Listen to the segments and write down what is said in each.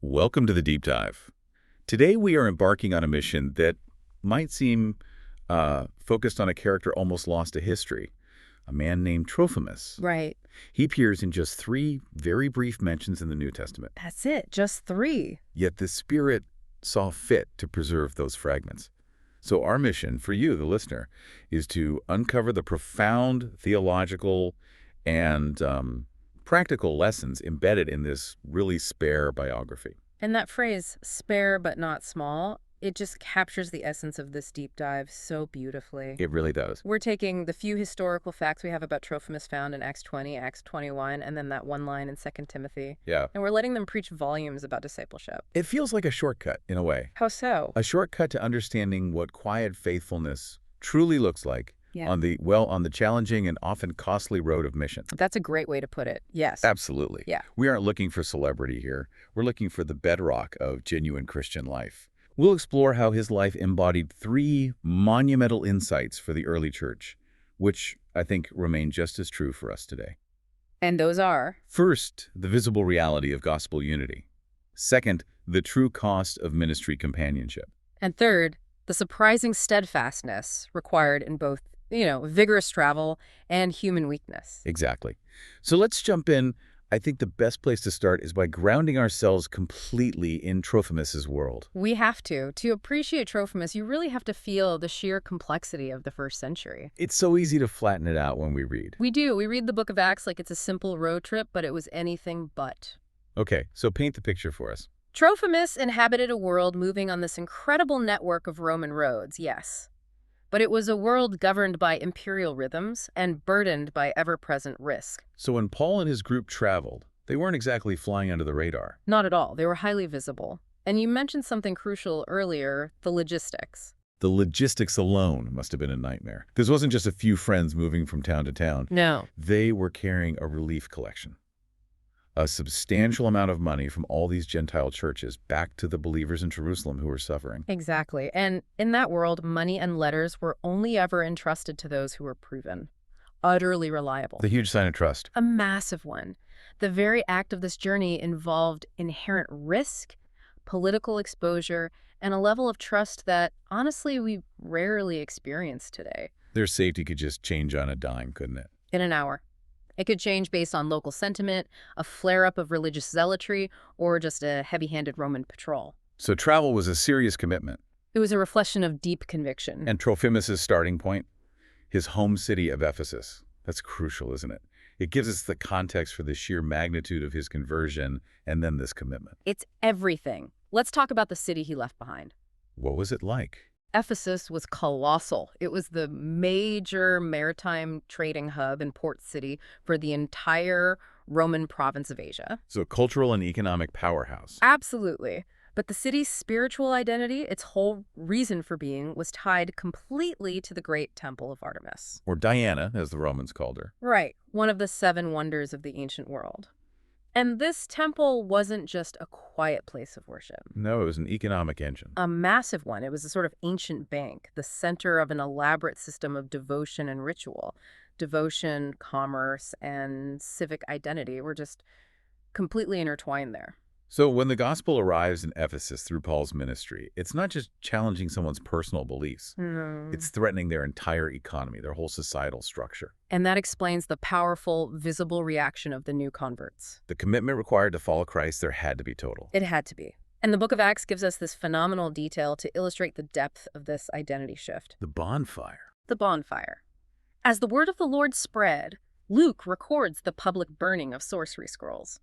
Welcome to the Deep Dive. Today we are embarking on a mission that might seem focused on a character almost lost to history, a man named Trophimus. Right. He appears in just 3 very brief mentions in the New Testament, That's it. Just 3. yet the Spirit saw fit to preserve those fragments. So our mission for you, the listener, is to uncover the profound theological and practical lessons embedded in this really spare biography. And that phrase, spare but not small, it just captures the essence of this deep dive so beautifully. It really does. We're taking the few historical facts we have about Trophimus found in Acts 20, Acts 21, and then that one line in 2 Timothy. Yeah. And we're letting them preach volumes about discipleship. It feels like a shortcut, in a way. How so? A shortcut to understanding what quiet faithfulness truly looks like Yeah. on the challenging and often costly road of mission. That's a great way to put it. Yes. Absolutely. Yeah. We aren't looking for celebrity here. We're looking for the bedrock of genuine Christian life. We'll explore how his life embodied 3 monumental insights for the early church, which I think remain just as true for us today. And those are? First, the visible reality of gospel unity. Second, the true cost of ministry companionship. And third, the surprising steadfastness required in both, vigorous travel and human weakness. Exactly. So let's jump in. I think the best place to start is by grounding ourselves completely in Trophimus's world. We have to. To appreciate Trophimus, you really have to feel the sheer complexity of the first century. It's so easy to flatten it out when we read. We do. We read the book of Acts like it's a simple road trip, but it was anything but. Okay, so paint the picture for us. Trophimus inhabited a world moving on this incredible network of Roman roads, yes. But it was a world governed by imperial rhythms and burdened by ever-present risk. So when Paul and his group traveled, they weren't exactly flying under the radar. Not at all. They were highly visible. And you mentioned something crucial earlier, the logistics. The logistics alone must have been a nightmare. This wasn't just a few friends moving from town to town. No. They were carrying a relief collection. A substantial amount of money from all these Gentile churches back to the believers in Jerusalem who were suffering. Exactly. And in that world, money and letters were only ever entrusted to those who were proven utterly reliable. The huge sign of trust. A massive one. The very act of this journey involved inherent risk, political exposure, and a level of trust that, honestly, we rarely experience today. Their safety could just change on a dime, couldn't it? In an hour. It could change based on local sentiment, a flare-up of religious zealotry, or just a heavy-handed Roman patrol. So travel was a serious commitment. It was a reflection of deep conviction. And Trophimus' starting point? His home city of Ephesus. That's crucial, isn't it? It gives us the context for the sheer magnitude of his conversion and then this commitment. It's everything. Let's talk about the city he left behind. What was it like? Ephesus was colossal. It was the major maritime trading hub and port city for the entire Roman province of Asia. So a cultural and economic powerhouse. Absolutely. But the city's spiritual identity, its whole reason for being, was tied completely to the great temple of Artemis. Or Diana, as the Romans called her. Right, one of the 7 wonders of the ancient world. And this temple wasn't just a quiet place of worship. No, it was an economic engine. A massive one. It was a sort of ancient bank, the center of an elaborate system of devotion and ritual. Devotion, commerce, and civic identity were just completely intertwined there. So when the gospel arrives in Ephesus through Paul's ministry, it's not just challenging someone's personal beliefs. It's threatening their entire economy, their whole societal structure. And that explains the powerful, visible reaction of the new converts. The commitment required to follow Christ, there had to be total. It had to be. And the book of Acts gives us this phenomenal detail to illustrate the depth of this identity shift. The bonfire. The bonfire. As the word of the Lord spread, Luke records the public burning of sorcery scrolls.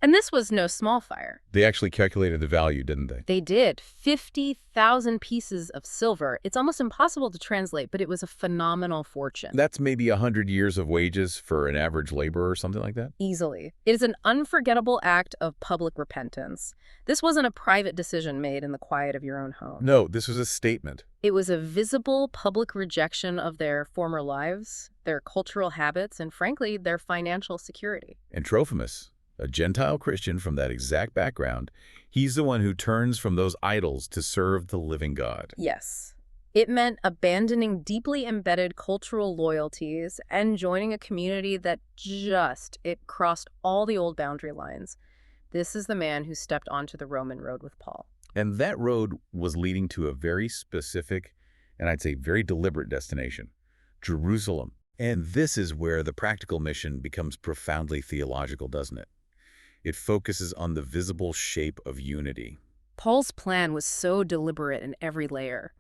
And this was no small fire. They actually calculated the value, didn't they? They did. 50,000 pieces of silver. It's almost impossible to translate, but it was a phenomenal fortune. That's maybe 100 years of wages for an average laborer or something like that? Easily. It is an unforgettable act of public repentance. This wasn't a private decision made in the quiet of your own home. No, this was a statement. It was a visible public rejection of their former lives, their cultural habits, and frankly, their financial security. And Trophimus, a Gentile Christian from that exact background, he's the one who turns from those idols to serve the living God. Yes. It meant abandoning deeply embedded cultural loyalties and joining a community that it crossed all the old boundary lines. This is the man who stepped onto the Roman road with Paul. And that road was leading to a very specific, and I'd say very deliberate destination, Jerusalem. And this is where the practical mission becomes profoundly theological, doesn't it? It focuses on the visible shape of unity. Paul's plan was so deliberate in every layer.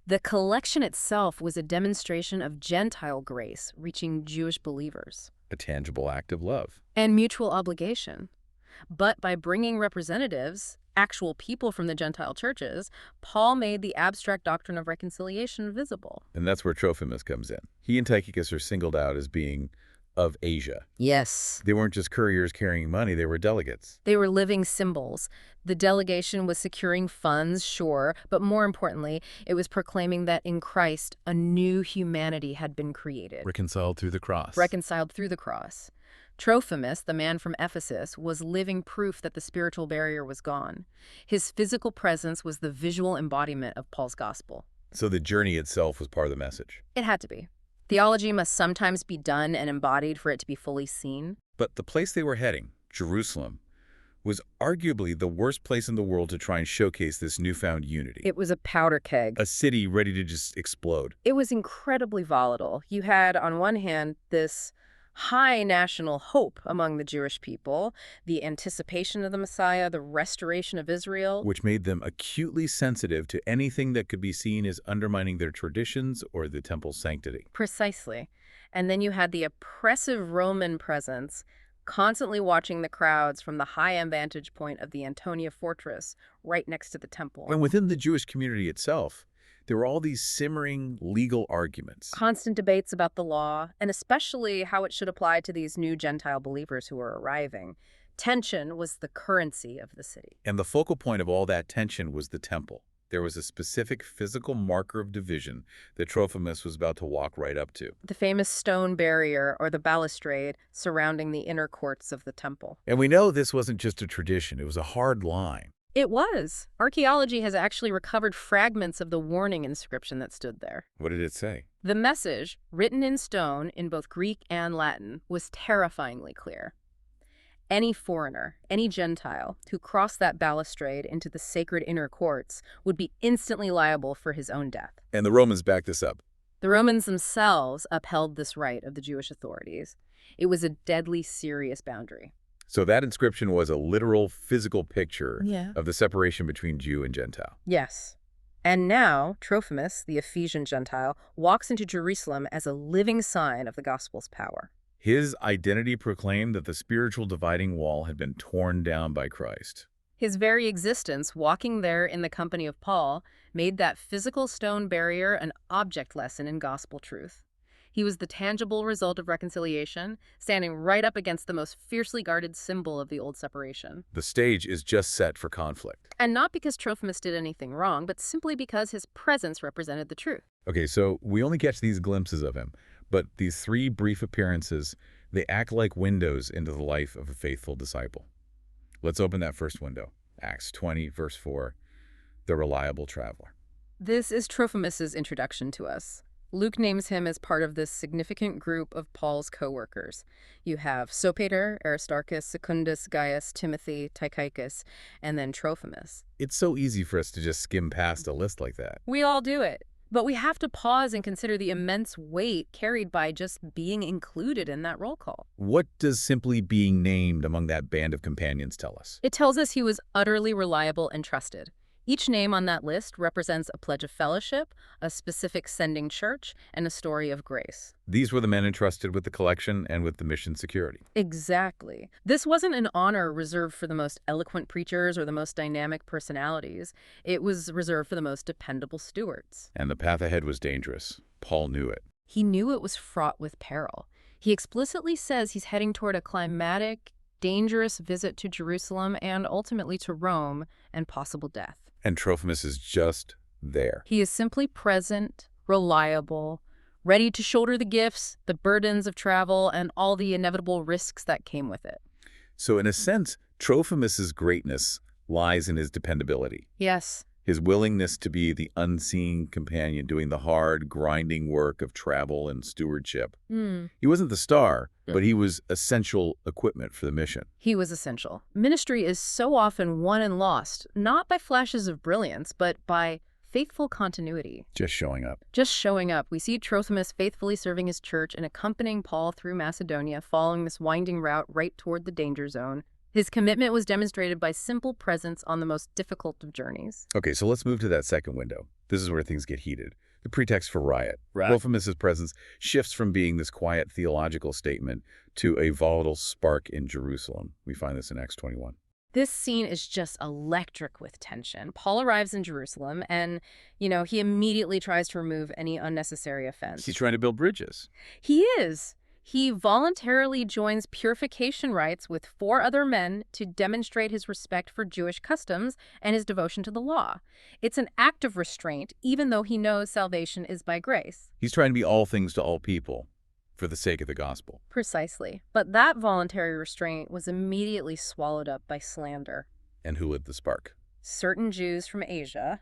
The collection itself was a demonstration of Gentile grace reaching Jewish believers. A tangible act of love. And mutual obligation. But by bringing representatives, actual people from the Gentile churches, Paul made the abstract doctrine of reconciliation visible. And that's where Trophimus comes in. He and Tychicus are singled out as being of Asia. Yes. They weren't just couriers carrying money, they were delegates. They were living symbols. The delegation was securing funds, sure, but more importantly, it was proclaiming that in Christ, a new humanity had been created. Reconciled through the cross. Reconciled through the cross. Trophimus, the man from Ephesus, was living proof that the spiritual barrier was gone. His physical presence was the visual embodiment of Paul's gospel. So the journey itself was part of the message. It had to be. Theology must sometimes be done and embodied for it to be fully seen. But the place they were heading, Jerusalem, was arguably the worst place in the world to try and showcase this newfound unity. It was a powder keg. A city ready to just explode. It was incredibly volatile. You had, on one hand, this high national hope among the Jewish people, the anticipation of the Messiah, the restoration of Israel. Which made them acutely sensitive to anything that could be seen as undermining their traditions or the temple's sanctity. Precisely. And then you had the oppressive Roman presence constantly watching the crowds from the high vantage point of the Antonia fortress right next to the temple. And within the Jewish community itself, there were all these simmering legal arguments. Constant debates about the law, and especially how it should apply to these new Gentile believers who were arriving. Tension was the currency of the city. And the focal point of all that tension was the temple. There was a specific physical marker of division that Trophimus was about to walk right up to. The famous stone barrier, or the balustrade, surrounding the inner courts of the temple. And we know this wasn't just a tradition, it was a hard line. It was. Archaeology has actually recovered fragments of the warning inscription that stood there. What did it say? The message, written in stone in both Greek and Latin, was terrifyingly clear. Any foreigner, any Gentile, who crossed that balustrade into the sacred inner courts would be instantly liable for his own death. And the Romans backed this up. The Romans themselves upheld this right of the Jewish authorities. It was a deadly serious boundary. So that inscription was a literal physical picture Yeah. of the separation between Jew and Gentile. Yes. And now, Trophimus, the Ephesian Gentile, walks into Jerusalem as a living sign of the gospel's power. His identity proclaimed that the spiritual dividing wall had been torn down by Christ. His very existence, walking there in the company of Paul, made that physical stone barrier an object lesson in gospel truth. He was the tangible result of reconciliation, standing right up against the most fiercely guarded symbol of the old separation. The stage is just set for conflict. And not because Trophimus did anything wrong, but simply because his presence represented the truth. Okay, so we only catch these glimpses of him, but these 3 brief appearances, they act like windows into the life of a faithful disciple. Let's open that first window. Acts 20, verse 4, the reliable traveler. This is Trophimus's introduction to us. Luke names him as part of this significant group of Paul's co-workers. You have Sopater, Aristarchus, Secundus, Gaius, Timothy, Tychicus, and then Trophimus. It's so easy for us to just skim past a list like that. We all do it. But we have to pause and consider the immense weight carried by just being included in that roll call. What does simply being named among that band of companions tell us? It tells us he was utterly reliable and trusted. Each name on that list represents a pledge of fellowship, a specific sending church, and a story of grace. These were the men entrusted with the collection and with the mission security. Exactly. This wasn't an honor reserved for the most eloquent preachers or the most dynamic personalities. It was reserved for the most dependable stewards. And the path ahead was dangerous. Paul knew it. He knew it was fraught with peril. He explicitly says he's heading toward a climatic, dangerous visit to Jerusalem and ultimately to Rome and possible death. And Trophimus is just there. He is simply present, reliable, ready to shoulder the gifts, the burdens of travel, and all the inevitable risks that came with it. So in a sense, Trophimus's greatness lies in his dependability. Yes, His willingness to be the unseen companion doing the hard, grinding work of travel and stewardship. Hmm. He wasn't the star, Yeah. but he was essential equipment for the mission. He was essential. Ministry is so often won and lost, not by flashes of brilliance, but by faithful continuity. Just showing up. Just showing up. We see Trophimus faithfully serving his church and accompanying Paul through Macedonia, following this winding route right toward the danger zone. His commitment was demonstrated by simple presence on the most difficult of journeys. Okay, so let's move to that second window. This is where things get heated. The pretext for riot. Right. Trophimus' presence shifts from being this quiet theological statement to a volatile spark in Jerusalem. We find this in Acts 21. This scene is just electric with tension. Paul arrives in Jerusalem and, he immediately tries to remove any unnecessary offense. He's trying to build bridges. He is. He voluntarily joins purification rites with 4 other men to demonstrate his respect for Jewish customs and his devotion to the law. It's an act of restraint, even though he knows salvation is by grace. He's trying to be all things to all people for the sake of the gospel. Precisely. But that voluntary restraint was immediately swallowed up by slander. And who lit the spark? Certain Jews from Asia.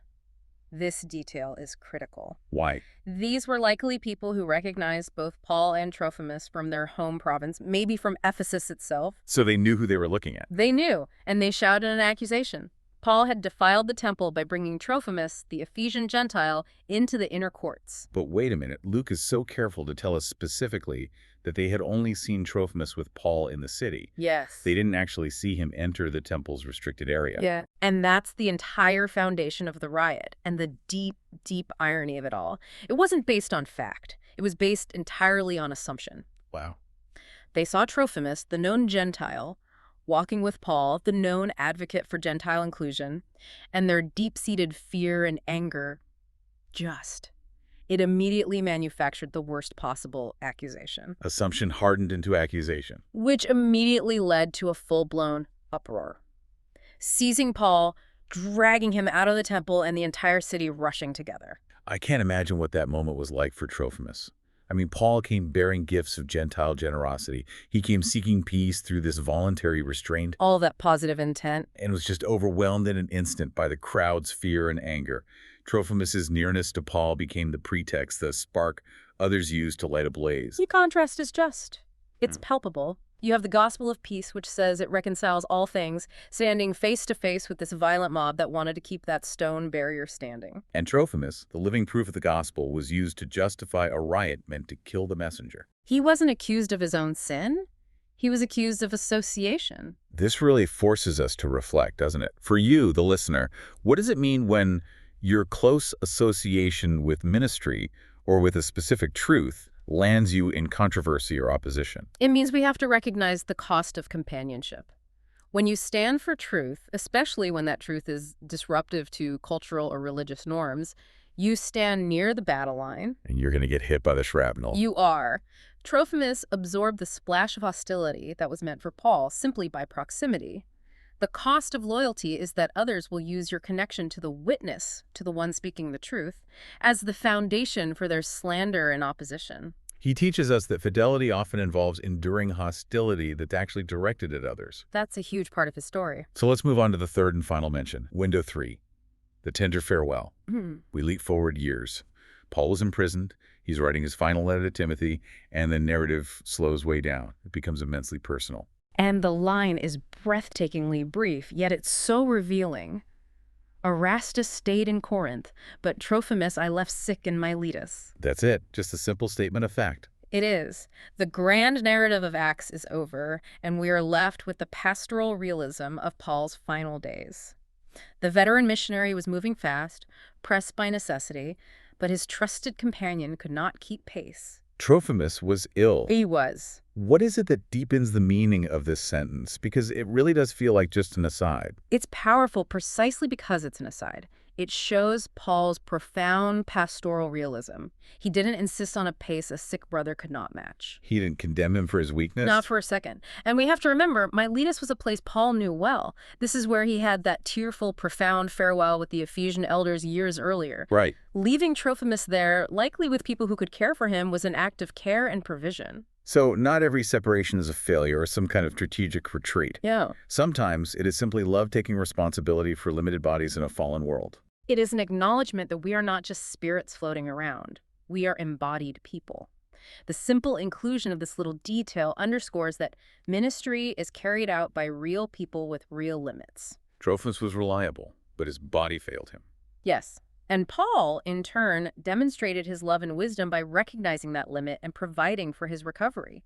This detail is critical. Why? These were likely people who recognized both Paul and Trophimus from their home province, maybe from Ephesus itself. So they knew who they were looking at. They knew, and they shouted an accusation. Paul had defiled the temple by bringing Trophimus, the Ephesian Gentile, into the inner courts. But wait a minute, Luke is so careful to tell us specifically that they had only seen Trophimus with Paul in the city. Yes. They didn't actually see him enter the temple's restricted area. Yeah. And that's the entire foundation of the riot, and the deep, deep irony of it all. It wasn't based on fact. It was based entirely on assumption. Wow. They saw Trophimus, the known Gentile, walking with Paul, the known advocate for Gentile inclusion, and their deep-seated fear and anger it immediately manufactured the worst possible accusation. Assumption hardened into accusation. Which immediately led to a full-blown uproar. Seizing Paul, dragging him out of the temple, and the entire city rushing together. I can't imagine what that moment was like for Trophimus. I mean, Paul came bearing gifts of Gentile generosity. He came seeking peace through this voluntary restraint. All that positive intent. And was just overwhelmed in an instant by the crowd's fear and anger. Trophimus' nearness to Paul became the pretext, the spark others used to light a blaze. The contrast is just. It's palpable. You have the gospel of peace, which says it reconciles all things, standing face to face with this violent mob that wanted to keep that stone barrier standing. And Trophimus, the living proof of the gospel, was used to justify a riot meant to kill the messenger. He wasn't accused of his own sin. He was accused of association. This really forces us to reflect, doesn't it? For you, the listener, what does it mean when your close association with ministry or with a specific truth lands you in controversy or opposition? It means we have to recognize the cost of companionship. When you stand for truth, especially when that truth is disruptive to cultural or religious norms, you stand near the battle line. And you're going to get hit by the shrapnel. You are. Trophimus absorbed the splash of hostility that was meant for Paul simply by proximity. The cost of loyalty is that others will use your connection to the witness, to the one speaking the truth, as the foundation for their slander and opposition. He teaches us that fidelity often involves enduring hostility that's actually directed at others. That's a huge part of his story. So let's move on to the third and final mention, window 3, the tender farewell. We leap forward years. Paul was imprisoned. He's writing his final letter to Timothy, and the narrative slows way down. It becomes immensely personal. And the line is breathtakingly brief, yet it's so revealing. Erastus stayed in Corinth, but Trophimus I left sick in Miletus. That's it. Just a simple statement of fact. It is. The grand narrative of Acts is over, and we are left with the pastoral realism of Paul's final days. The veteran missionary was moving fast, pressed by necessity, but his trusted companion could not keep pace. Trophimus was ill. He was. What is it that deepens the meaning of this sentence? Because it really does feel like just an aside. It's powerful precisely because it's an aside. It shows Paul's profound pastoral realism. He didn't insist on a pace a sick brother could not match. He didn't condemn him for his weakness? Not for a second. And we have to remember, Miletus was a place Paul knew well. This is where he had that tearful, profound farewell with the Ephesian elders years earlier. Right. Leaving Trophimus there, likely with people who could care for him, was an act of care and provision. So not every separation is a failure or some kind of strategic retreat. Yeah. Sometimes it is simply love taking responsibility for limited bodies in a fallen world. It is an acknowledgement that we are not just spirits floating around. We are embodied people. The simple inclusion of this little detail underscores that ministry is carried out by real people with real limits. Trophimus was reliable, but his body failed him. Yes. And Paul, in turn, demonstrated his love and wisdom by recognizing that limit and providing for his recovery.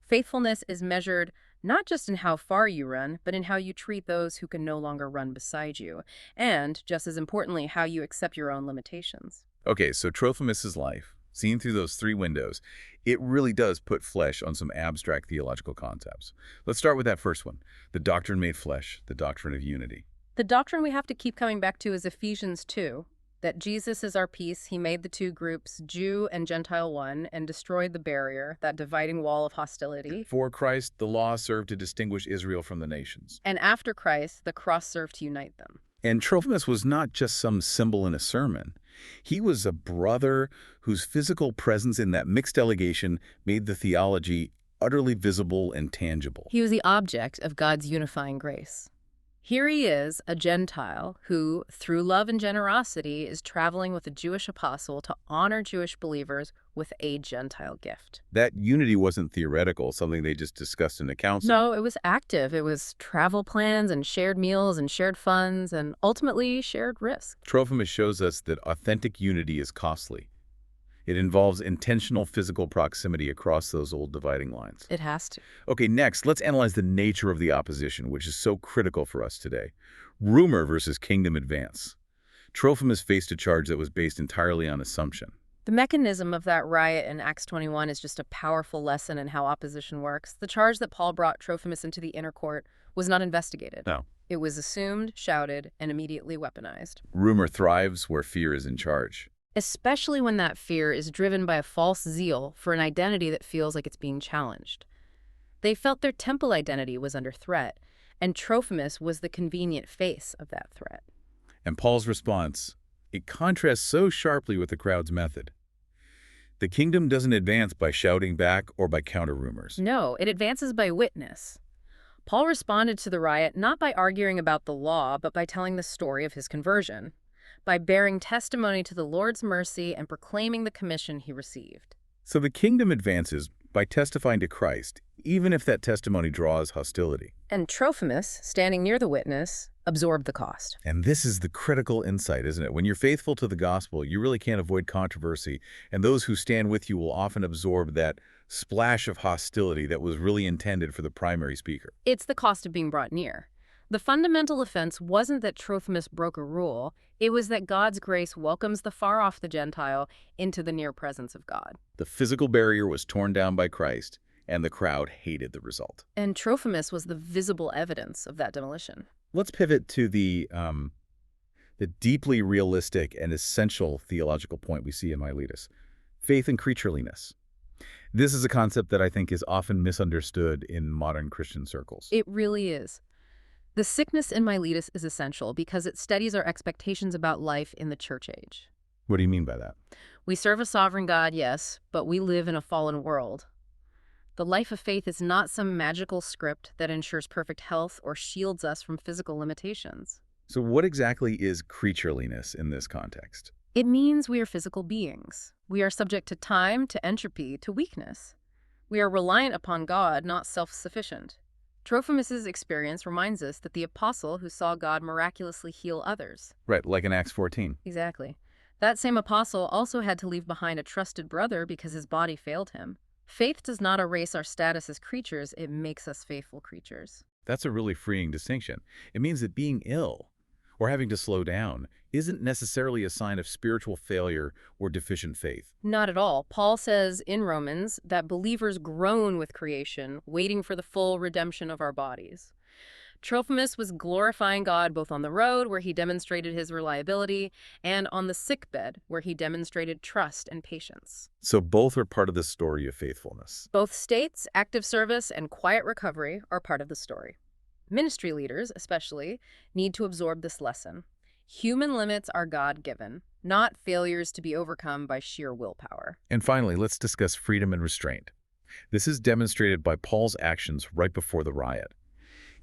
Faithfulness is measured not just in how far you run, but in how you treat those who can no longer run beside you, and, just as importantly, how you accept your own limitations. Okay, so Trophimus' life, seen through those three windows, it really does put flesh on some abstract theological concepts. Let's start with that first one, the doctrine made flesh, the doctrine of unity. The doctrine we have to keep coming back to is Ephesians 2, that Jesus is our peace. He made the two groups, Jew and Gentile one, and destroyed the barrier, that dividing wall of hostility. For Christ, the law served to distinguish Israel from the nations. And after Christ, the cross served to unite them. And Trophimus was not just some symbol in a sermon. He was a brother whose physical presence in that mixed delegation made the theology utterly visible and tangible. He was the object of God's unifying grace. Here he is, a Gentile who, through love and generosity, is traveling with a Jewish apostle to honor Jewish believers with a Gentile gift. That unity wasn't theoretical, something they just discussed in a council. No, it was active. It was travel plans and shared meals and shared funds and ultimately shared risk. Trophimus shows us that authentic unity is costly. It involves intentional physical proximity across those old dividing lines. It has to. Okay, next, let's analyze the nature of the opposition, which is so critical for us today. Rumor versus kingdom advance. Trophimus faced a charge that was based entirely on assumption. The mechanism of that riot in Acts 21 is just a powerful lesson in how opposition works. The charge that Paul brought Trophimus into the inner court was not investigated. No. It was assumed, shouted, and immediately weaponized. Rumor thrives where fear is in charge. Especially when that fear is driven by a false zeal for an identity that feels like it's being challenged. They felt their temple identity was under threat, and Trophimus was the convenient face of that threat. And Paul's response, it contrasts so sharply with the crowd's method. The kingdom doesn't advance by shouting back or by counter-rumors. No, it advances by witness. Paul responded to the riot not by arguing about the law, but by telling the story of his conversion, by bearing testimony to the Lord's mercy and proclaiming the commission he received. So the kingdom advances by testifying to Christ, even if that testimony draws hostility. And Trophimus, standing near the witness, absorbed the cost. And this is the critical insight, isn't it? When you're faithful to the gospel, you really can't avoid controversy, and those who stand with you will often absorb that splash of hostility that was really intended for the primary speaker. It's the cost of being brought near. The fundamental offense wasn't that Trophimus broke a rule, it was that God's grace welcomes the far-off the Gentile into the near presence of God. The physical barrier was torn down by Christ, and the crowd hated the result. And Trophimus was the visible evidence of that demolition. Let's pivot to the deeply realistic and essential theological point we see in Miletus, faith and creatureliness. This is a concept that I think is often misunderstood in modern Christian circles. It really is. The sickness in Miletus is essential because it studies our expectations about life in the church age. What do you mean by that? We serve a sovereign God, yes, but we live in a fallen world. The life of faith is not some magical script that ensures perfect health or shields us from physical limitations. So what exactly is creatureliness in this context? It means we are physical beings. We are subject to time, to entropy, to weakness. We are reliant upon God, not self-sufficient. Trophimus' experience reminds us that the apostle who saw God miraculously heal others. Right, like in Acts 14. Exactly. That same apostle also had to leave behind a trusted brother because his body failed him. Faith does not erase our status as creatures, it makes us faithful creatures. That's a really freeing distinction. It means that being ill or having to slow down isn't necessarily a sign of spiritual failure or deficient faith. Not at all. Paul says in Romans that believers groan with creation, waiting for the full redemption of our bodies. Trophimus was glorifying God both on the road, where he demonstrated his reliability, and on the sickbed, where he demonstrated trust and patience. So both are part of the story of faithfulness. Both states, active service and quiet recovery, are part of the story. Ministry leaders, especially, need to absorb this lesson. Human limits are God-given, not failures to be overcome by sheer willpower. And finally, let's discuss freedom and restraint. This is demonstrated by Paul's actions right before the riot.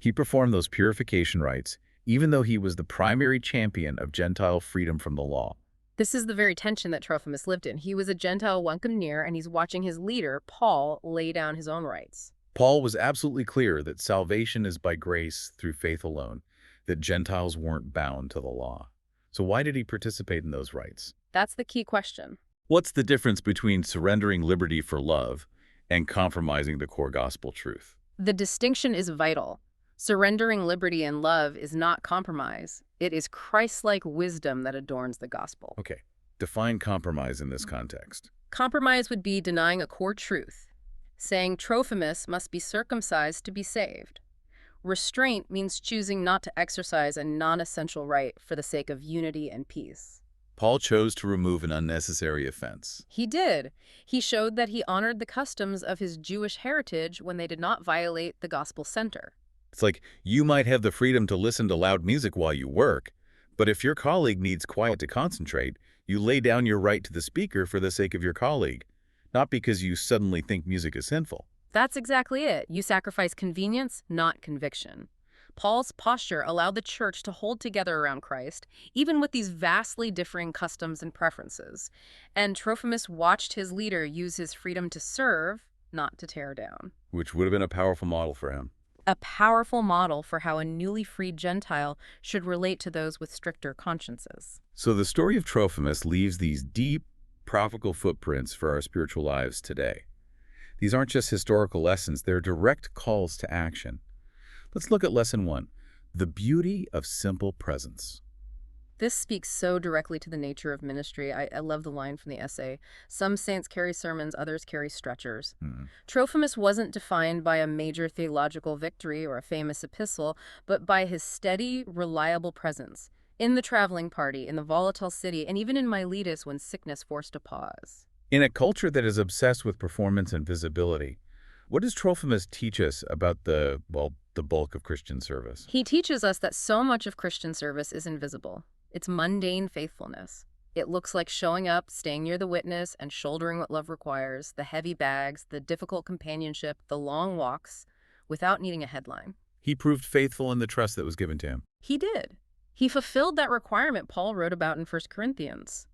He performed those purification rites even though he was the primary champion of Gentile freedom from the law. This is the very tension that Trophimus lived in. He was a Gentile welcomed near, and he's watching his leader, Paul, lay down his own rights. Paul was absolutely clear that salvation is by grace through faith alone, that Gentiles weren't bound to the law. So why did he participate in those rights? That's the key question. What's the difference between surrendering liberty for love and compromising the core gospel truth? The distinction is vital. Surrendering liberty and love is not compromise. It is Christ-like wisdom that adorns the gospel. Okay, define compromise in this context. Compromise would be denying a core truth, saying Trophimus must be circumcised to be saved. Restraint means choosing not to exercise a non-essential right for the sake of unity and peace. Paul chose to remove an unnecessary offense. He did. He showed that he honored the customs of his Jewish heritage when they did not violate the gospel center. It's like you might have the freedom to listen to loud music while you work, but if your colleague needs quiet to concentrate, you lay down your right to the speaker for the sake of your colleague, not because you suddenly think music is sinful. That's exactly it. You sacrifice convenience, not conviction. Paul's posture allowed the church to hold together around Christ, even with these vastly differing customs and preferences. And Trophimus watched his leader use his freedom to serve, not to tear down. Which would have been a powerful model for him. A powerful model for how a newly freed Gentile should relate to those with stricter consciences. So the story of Trophimus leaves these deep, practical footprints for our spiritual lives today. These aren't just historical lessons, they're direct calls to action. Let's look at lesson 1, the beauty of simple presence. This speaks so directly to the nature of ministry. I love the line from the essay. Some saints carry sermons, others carry stretchers. Trophimus wasn't defined by a major theological victory or a famous epistle, but by his steady, reliable presence in the traveling party, in the volatile city, and even in Miletus when sickness forced a pause. In a culture that is obsessed with performance and visibility, what does Trophimus teach us about the bulk of Christian service? He teaches us that so much of Christian service is invisible. It's mundane faithfulness. It looks like showing up, staying near the witness, and shouldering what love requires, the heavy bags, the difficult companionship, the long walks, without needing a headline. He proved faithful in the trust that was given to him. He did. He fulfilled that requirement Paul wrote about in 1 Corinthians.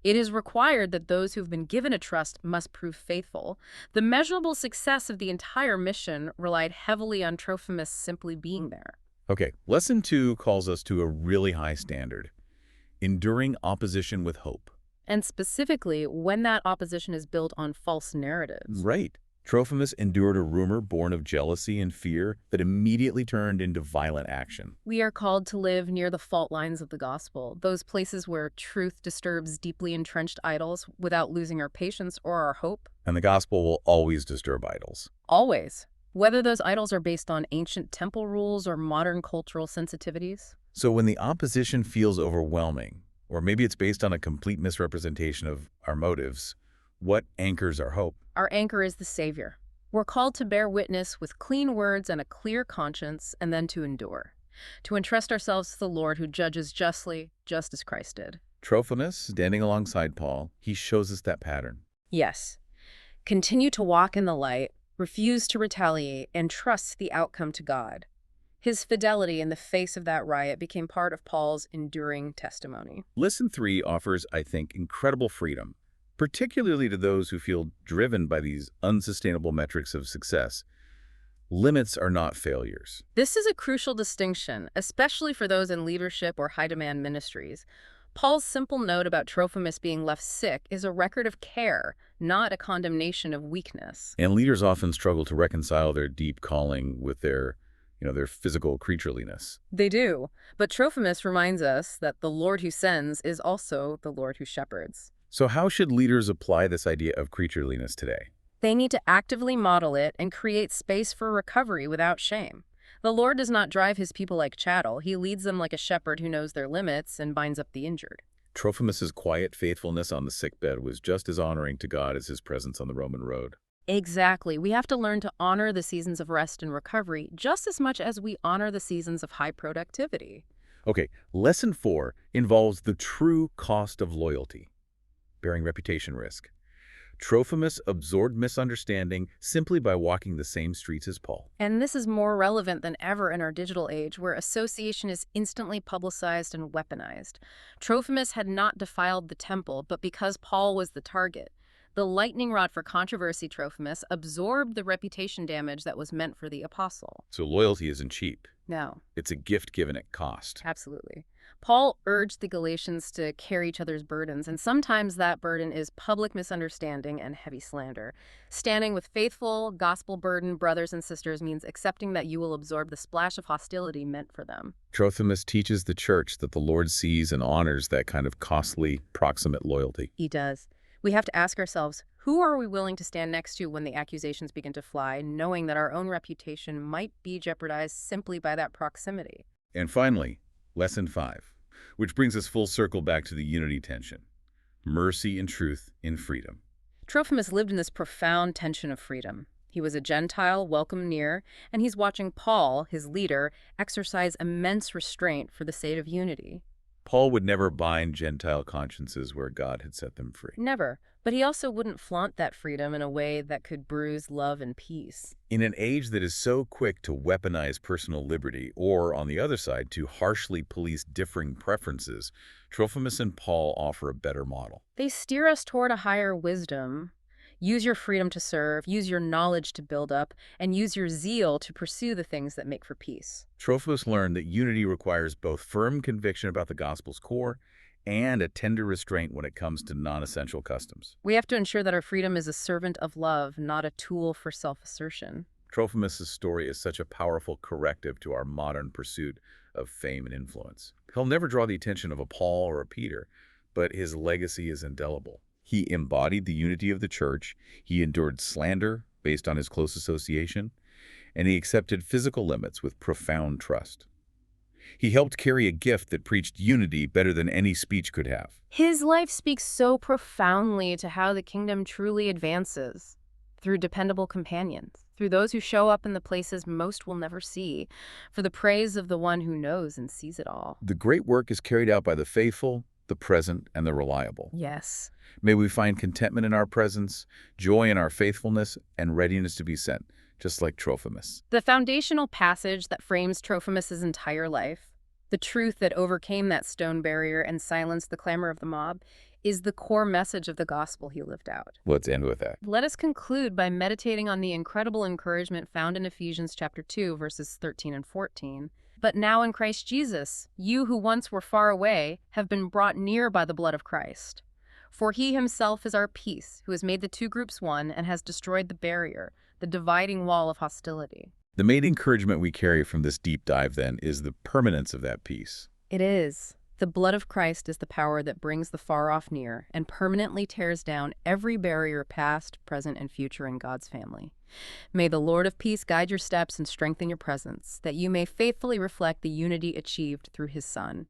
It is required that those who've been given a trust must prove faithful. The measurable success of the entire mission relied heavily on Trophimus simply being there. Okay, lesson 2 calls us to a really high standard. Enduring opposition with hope. And specifically, when that opposition is built on false narratives. Right. Trophimus endured a rumor born of jealousy and fear that immediately turned into violent action. We are called to live near the fault lines of the gospel, those places where truth disturbs deeply entrenched idols without losing our patience or our hope. And the gospel will always disturb idols. Always. Whether those idols are based on ancient temple rules or modern cultural sensitivities. So when the opposition feels overwhelming, or maybe it's based on a complete misrepresentation of our motives, what anchors our hope? Our anchor is the Savior. We're called to bear witness with clean words and a clear conscience, and then to endure. To entrust ourselves to the Lord who judges justly, just as Christ did. Trophimus, standing alongside Paul, he shows us that pattern. Yes. Continue to walk in the light, refuse to retaliate, and trust the outcome to God. His fidelity in the face of that riot became part of Paul's enduring testimony. Lesson 3 offers, I think, incredible freedom, particularly to those who feel driven by these unsustainable metrics of success. Limits are not failures. This is a crucial distinction, especially for those in leadership or high-demand ministries. Paul's simple note about Trophimus being left sick is a record of care, not a condemnation of weakness. And leaders often struggle to reconcile their deep calling with their physical creatureliness. They do, but Trophimus reminds us that the Lord who sends is also the Lord who shepherds. So how should leaders apply this idea of creatureliness today? They need to actively model it and create space for recovery without shame. The Lord does not drive his people like chattel. He leads them like a shepherd who knows their limits and binds up the injured. Trophimus's quiet faithfulness on the sickbed was just as honoring to God as his presence on the Roman road. Exactly. We have to learn to honor the seasons of rest and recovery just as much as we honor the seasons of high productivity. Okay, lesson 4 involves the true cost of loyalty, bearing reputation risk. Trophimus absorbed misunderstanding simply by walking the same streets as Paul. And this is more relevant than ever in our digital age, where association is instantly publicized and weaponized. Trophimus had not defiled the temple, but because Paul was the target. The lightning rod for controversy, Trophimus, absorbed the reputation damage that was meant for the apostle. So loyalty isn't cheap. No, It's a gift given at cost. absolutely. Paul urged the Galatians to carry each other's burdens, and sometimes that burden is public misunderstanding and heavy slander. Standing with faithful, gospel-burdened brothers and sisters means accepting that you will absorb the splash of hostility meant for them. Trophimus teaches the church that the Lord sees and honors that kind of costly, proximate loyalty. He does. We have to ask ourselves, who are we willing to stand next to when the accusations begin to fly, knowing that our own reputation might be jeopardized simply by that proximity? And finally, Lesson 5, which brings us full circle back to the unity tension. Mercy and truth in freedom. Trophimus lived in this profound tension of freedom. He was a Gentile, welcome near, and he's watching Paul, his leader, exercise immense restraint for the sake of unity. Paul would never bind Gentile consciences where God had set them free. Never. But he also wouldn't flaunt that freedom in a way that could bruise love and peace. In an age that is so quick to weaponize personal liberty, or, on the other side, to harshly police differing preferences, Trophimus and Paul offer a better model. They steer us toward a higher wisdom. Use your freedom to serve, use your knowledge to build up, and use your zeal to pursue the things that make for peace. Trophimus learned that unity requires both firm conviction about the gospel's core and a tender restraint when it comes to non-essential customs. We have to ensure that our freedom is a servant of love, not a tool for self-assertion. Trophimus' story is such a powerful corrective to our modern pursuit of fame and influence. He'll never draw the attention of a Paul or a Peter, but his legacy is indelible. He embodied the unity of the church, he endured slander based on his close association, and he accepted physical limits with profound trust. He helped carry a gift that preached unity better than any speech could have. His life speaks so profoundly to how the kingdom truly advances, through dependable companions, through those who show up in the places most will never see, for the praise of the one who knows and sees it all. The great work is carried out by the faithful, the present, and the reliable. Yes. May we find contentment in our presence, joy in our faithfulness, and readiness to be sent, just like Trophimus. The foundational passage that frames Trophimus' entire life, the truth that overcame that stone barrier and silenced the clamor of the mob, is the core message of the gospel he lived out. Let's end with that. Let us conclude by meditating on the incredible encouragement found in Ephesians chapter 2, verses 13 and 14. But now in Christ Jesus, you who once were far away have been brought near by the blood of Christ. For he himself is our peace, who has made the two groups one and has destroyed the barrier, the dividing wall of hostility. The main encouragement we carry from this deep dive, then, is the permanence of that peace. It is. The blood of Christ is the power that brings the far off near and permanently tears down every barrier past, present, and future in God's family. May the Lord of peace guide your steps and strengthen your presence, that you may faithfully reflect the unity achieved through his Son.